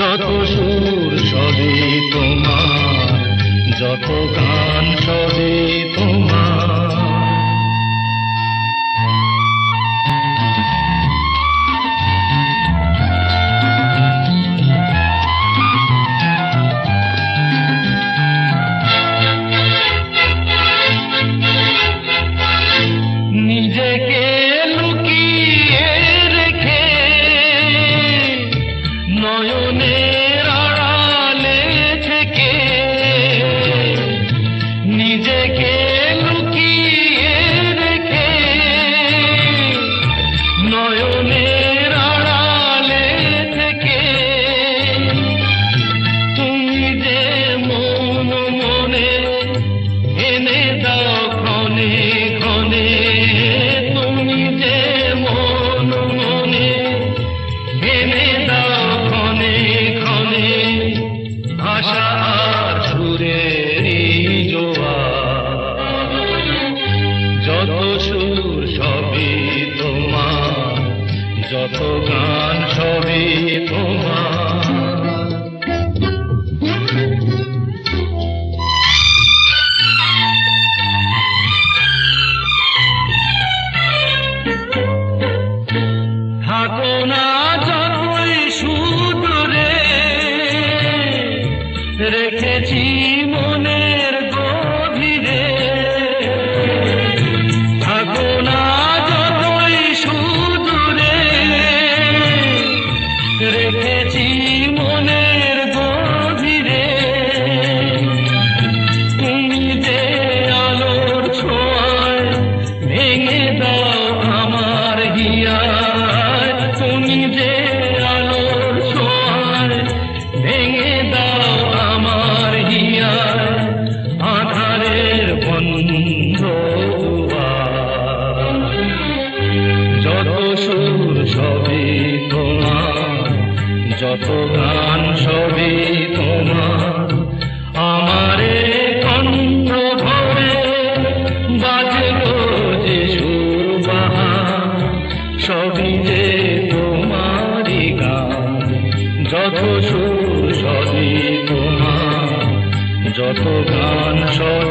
যত সুর সবই তোমার, যত গান সবই তোমার। নিজেকে লুকিয়ে রেখে নয়নের আড়ালে থেকে, নিজেকে লুকিয়ে রেখে নয়নের আড়ালে থেকে, তুমি যে মন মনে এনে দাও ক্ষণে ক্ষণে, তুমি যে মন মনে এনে দাও ক্ষণে ক্ষণে, ভাষা আর সুরেরই জোয়ার। যত সুর সবই তোমার, যত গান সবই তোমার। থাকো না যতই সুদূরে, রেখেছি মনের গভীরে। থাকো না যতই সুদূরে, রেখেছি মনের গভীরে। তুমি যে আলোর ছোঁয়ায় ভেঙে দাও আমার হিয়ায়, তুমি যে আলোর ছোঁয়ায় ভেঙে দাও আমার হিয়ায়, আধারের বন্ধ দুয়ার। যত সুর সবই তোমার, যত গান সবই তোমার। আমারে কণ্ঠ ভরে বাজলো যে সুর বাহার, সবই যে তোমারই গান। যত সুর সবই তোমার, যত গান সবই